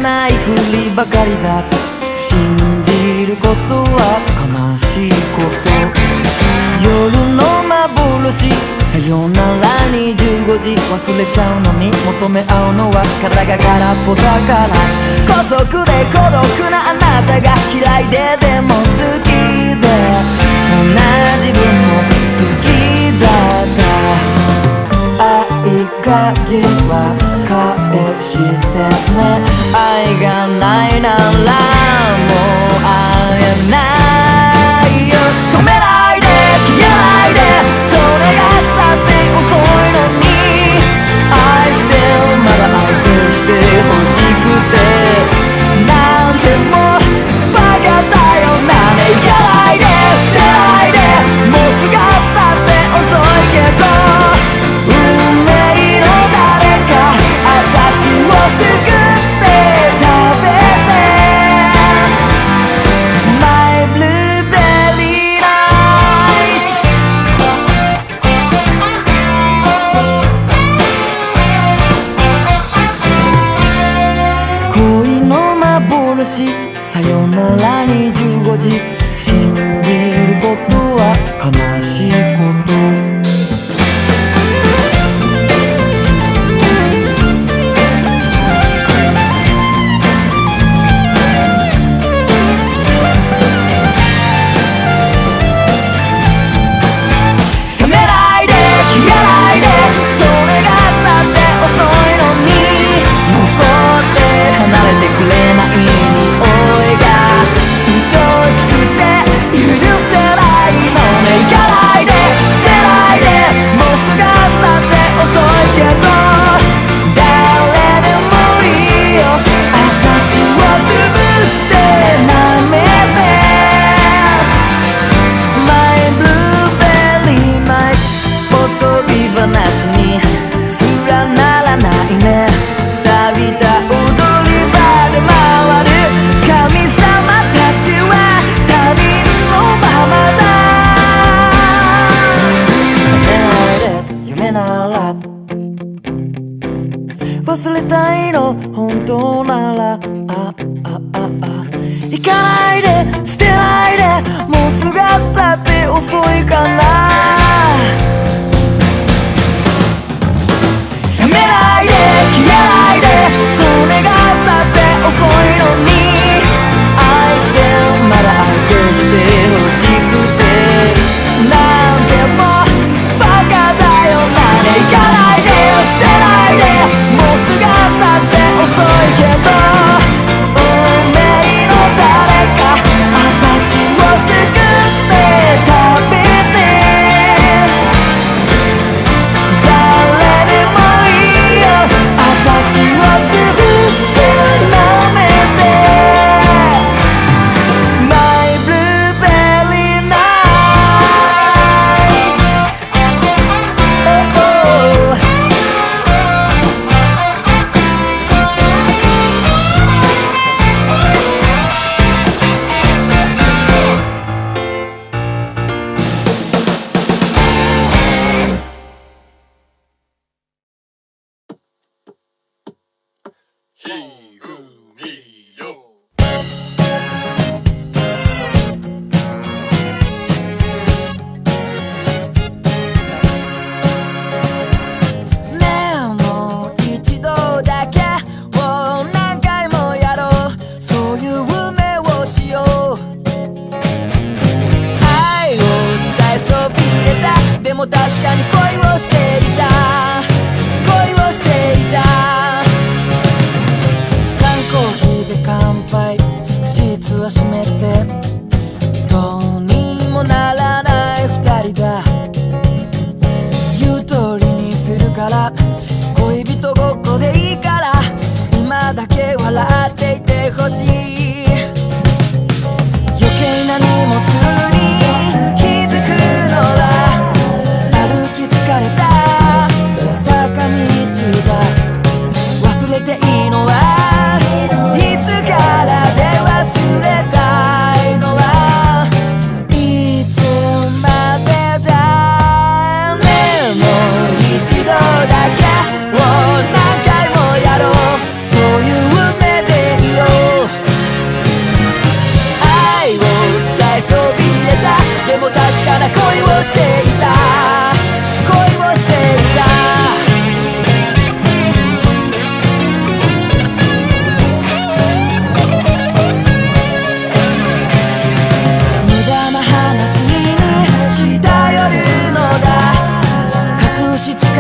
ないふりばかりだ。信じることは悲しいこと。夜の幻、さよなら25時、忘れちゃうのに求め合うのは体が空っぽだから。孤独で孤独なあなたが嫌いででも好きで、そんな自分も好きだった。合鍵は返してね。愛がないならもう会えないよ。染めないで消えないで、それがだって遅いのに。愛してまだ愛して欲しくて、なんでもバカだよな。ねやないで捨てないで、もうすがったって遅いけど、運命の誰か私を救って食べて My blueberry nights。 恋の幻、さよなら25時、信じることは悲しいこと。忘れたいの本当なら、行かないで捨てないで、もうすがったって遅いかな。冷めないで消えないで、それがだって遅いのに。愛してまだ愛して欲しくて、なんでもバカだよな。ね行かないで捨てないで、もうすがったって遅いけど、運命の誰か私を救って食べて、誰でもいいよ私を潰して舐めて My blueberry nights。 ひふみよ。ねえもう一度だけを何回もやろう、そういう夢をしよう。愛を伝えそびれた、でも確かに恋をしていた、恋をしていた。缶コーヒーで乾杯、シーツは閉めて、どうにもならない二人だ。言う通りにするから、恋人ごっこでいいから、今だけ笑っていてほしい。余計な荷物に気づくのは、歩き疲れた坂道だ。忘れていいのはいつからで忘れたいのはいつまでだ。ねえもう一度だけを何回もやろう、そういう目で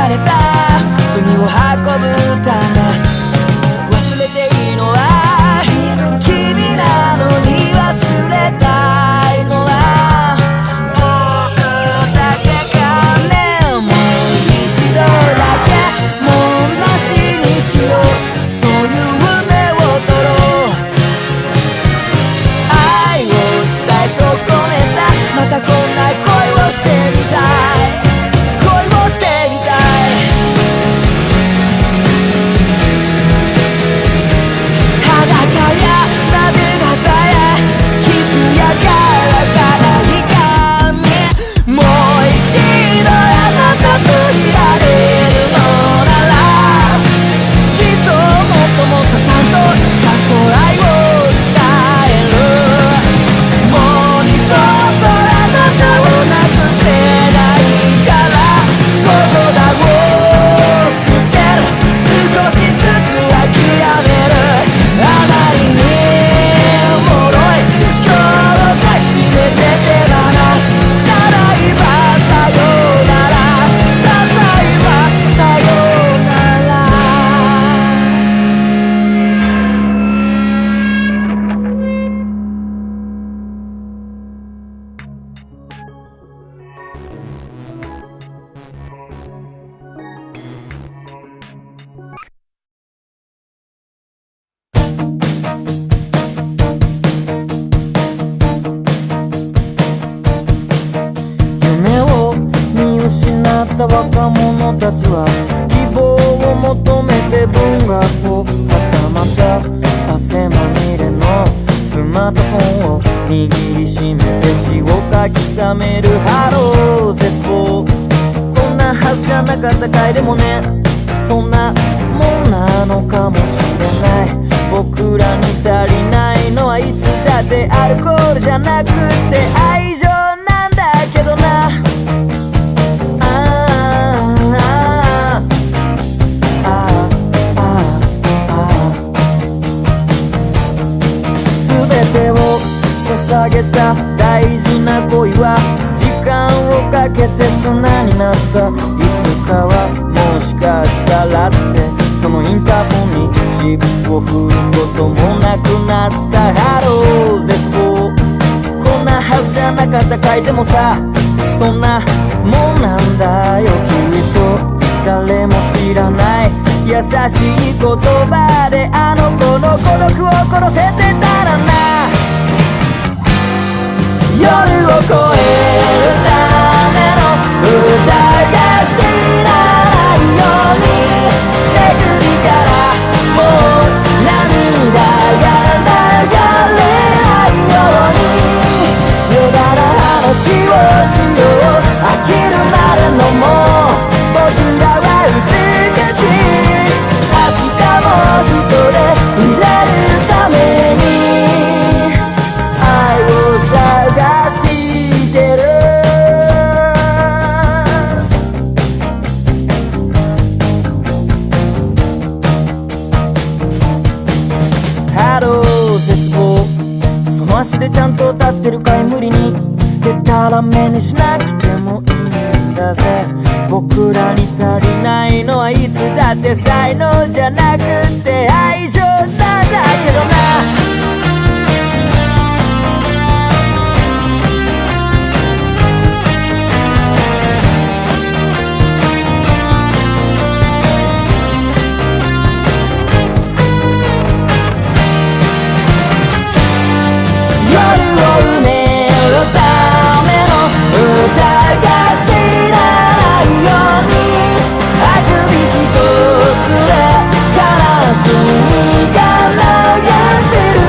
られた罪を運ぶため忘れていいのは君なのに忘れたいのは僕だけかね。もう一度だけもうなしにしよう、そういう夢を取ろう。愛を伝え損ねた、またこんな恋をしてみたい、恋をしてみたい。裸やなで肩やキスやからから痛み、もう一度あなたといられるのなら、きっともっともっとちゃんと愛を伝える。もう二度とあなたをなくせないから、どこだを捨てる、少しずつ諦める。あまりに脆い今日を抱きしめて手放す。ただいまさようなら、ただいまさようなら。夢を見失った若者たちは希望を求めて文学を、はたまた汗まみれのスマートフォンを握りしめて詩を書き溜める。ハロー絶望、こんなはずじゃなかったかい。でもね、そんなもんなのかもしれない。僕らに足りないのはいつだってアルコールじゃなくって愛情なんだけどな。全てを捧げた大事な恋は時間をかけて砂になった。いつかはもしかしたらって、そのインターフォンにチップを振ることもなくなった。ハロー絶望、こんなはずじゃなかったかい。でもさ、そんなもんなんだよきっと。誰も知らない優しい言葉であの子の孤独を殺せてたらな。夜を越えるための歌が知らないように、手首からもう涙が流れないように、無駄な話をしよう。飽きるまでのも僕らは美しい。明日も一人いれるために愛を探してる。ハロー絶望、その足でちゃんと立ってるかい。無理にでたらめにしなくてもいいんだぜ。僕らに足りないのはいつだって才能じゃなくて愛情なんだけどな。夜を埋めるための歌が知らないように、あくび一つで悲しみが流せる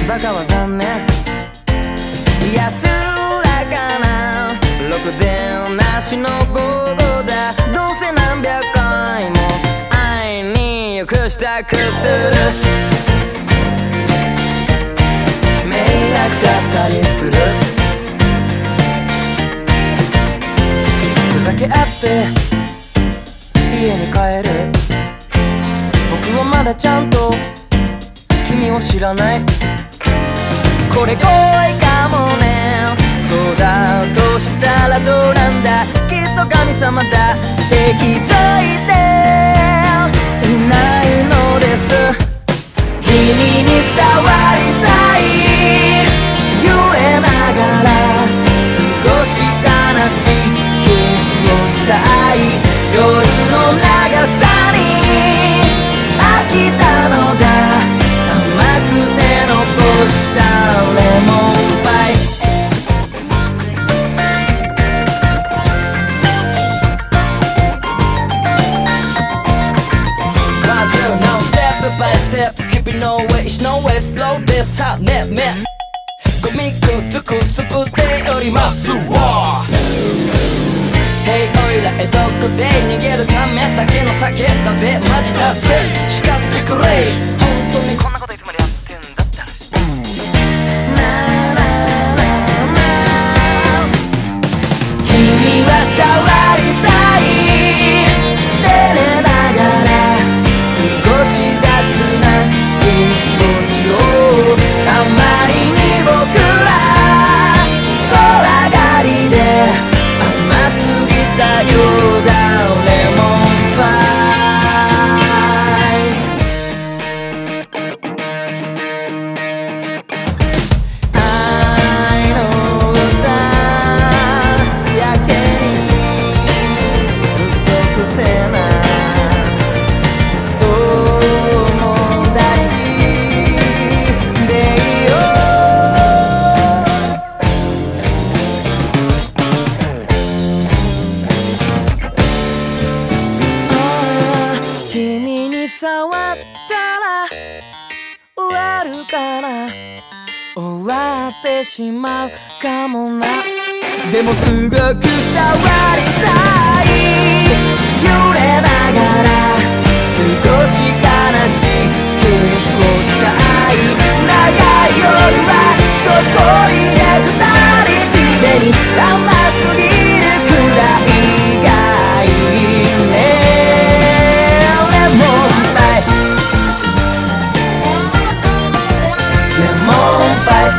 バカは残念安らかなろくでなしの午後だどうせ何百回も会いに行く支度する迷惑だったりするふざけ合って家に帰る僕はまだちゃんと君を知らないこれ恋かもねそうだとしたらどうなんだきっと神様だって気づいていないのです君に触りたい揺れながら少し悲しいキスをしたい夜の長さに飽きたのだ甘くて残したレモンパイワンツーノーステップバイステップ日々の上石の上スローですさねめゴミくずくすぶっておりますわHeyおいらどこで逃げるためだけの酒だぜマジだぜ叱ってくれ本当にこんなこといつまでやってんだって話なななな君は触りたい照れながら少し雑なキスをしようあまりに僕ら怖がりで甘すぎたようだレモンパイ愛の歌やけに嘘くせな友達でいよ君に触ったら終わるかな終わってしまうかもなでもすごく触りたい揺れながら少し悲しいキスをしたい長い夜は一人で二人地べに甘すぎるくらいがいいねレモンパイレモンパイ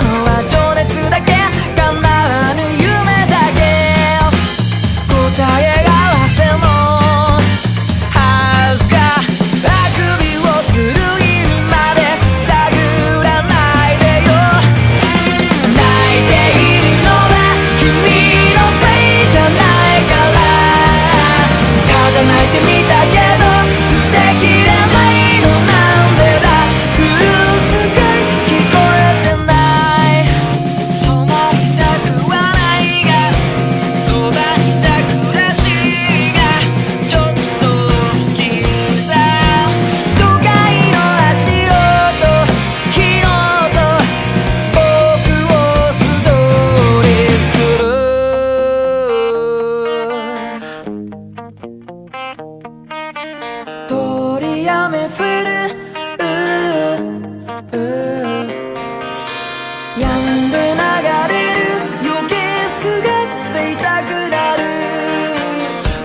のは情熱だけ叶わぬ夢だけ答え合わせのはずかあくびをする意味まで探らないでよ泣いているのは君のせいじゃないからただ泣いてみたけど捨てきれないのなんでだブルースカイ聞こえてない止まりたくはないがそばにいた暮らしがちょっと好きだ都会の足音昨日と僕を素通りする通り雨降る止んで流れる余計すがっていたくなる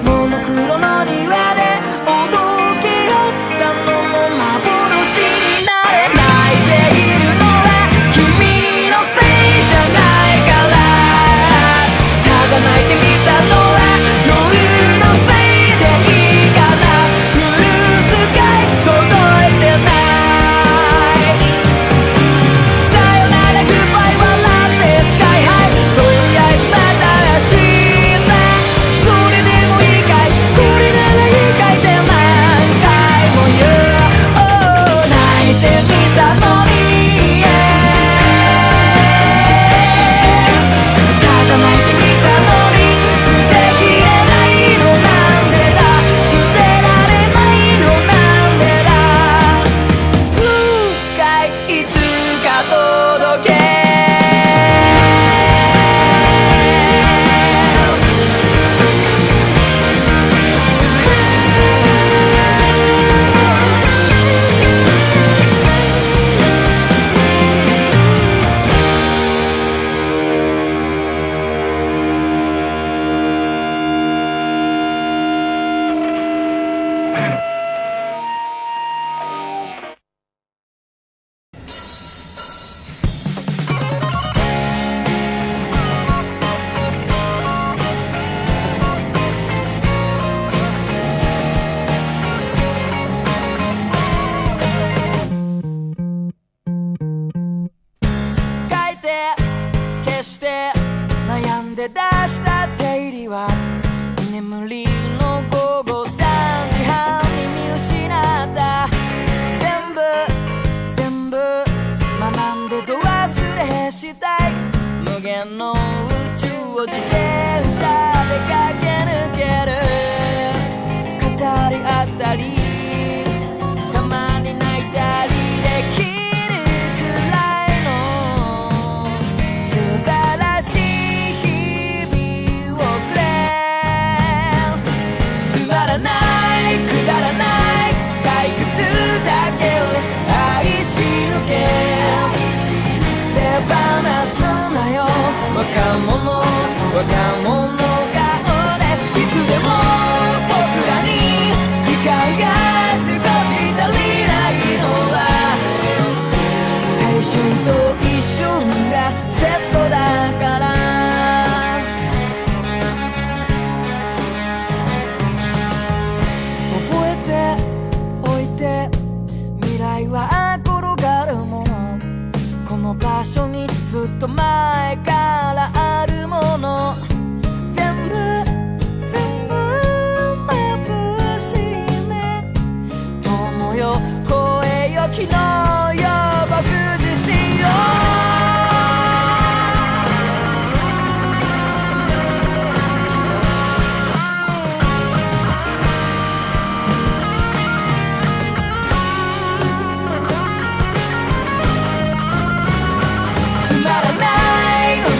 モノクロの庭でおどけ合ったのも幻になれ泣いているのは君のせいじゃないからただ泣いてみたのは夜のせいでいいかなブルースカイ届いてないさよならグッバイ笑ってスカイハイとりあえずまた明日それでもいいかいこれならいいかいって何回も言う泣いてみたのにただ泣いてみたのに捨てきれないのなんでだ捨てられないのなんでだブルースカイいつか届け書いて消して悩んで出した手入りは居眠りの午後3時半に見失った全部学んでど忘れしたい無限の宇宙を自転車で駆け抜ける語り合ったりたまに泣いたりできるくらいの素晴らしい日々をくれつまらないくだらない退屈だけを愛し抜け手放すなよ若者顔でいつでも僕らに時間が少し足りないのは青春と一瞬がセットだから覚えておいて未来は転がるものこの場所にずっと前からあるもの全部眩しいね友よ声よ昨日よ僕自身よつまらない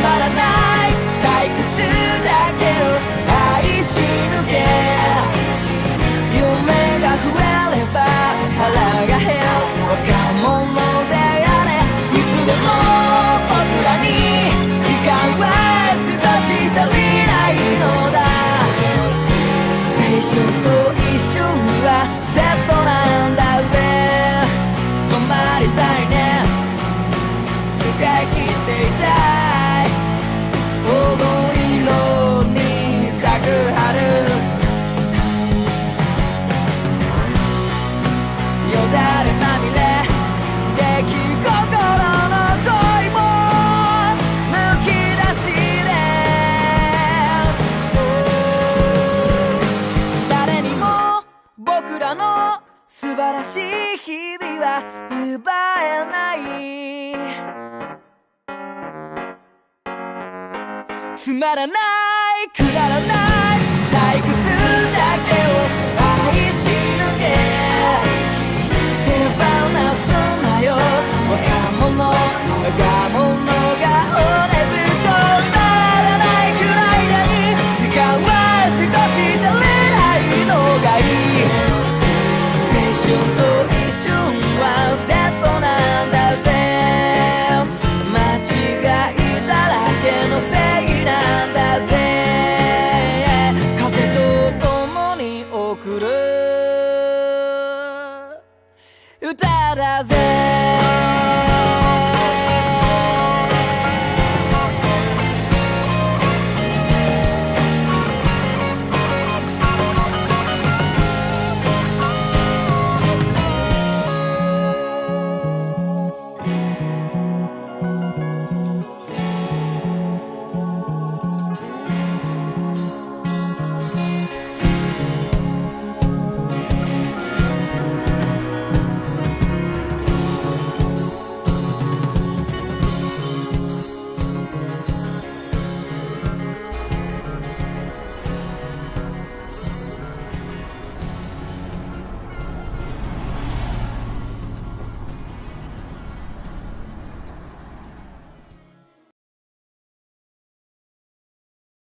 つまらないくだらない退屈だけを愛し抜け手放すなよ若者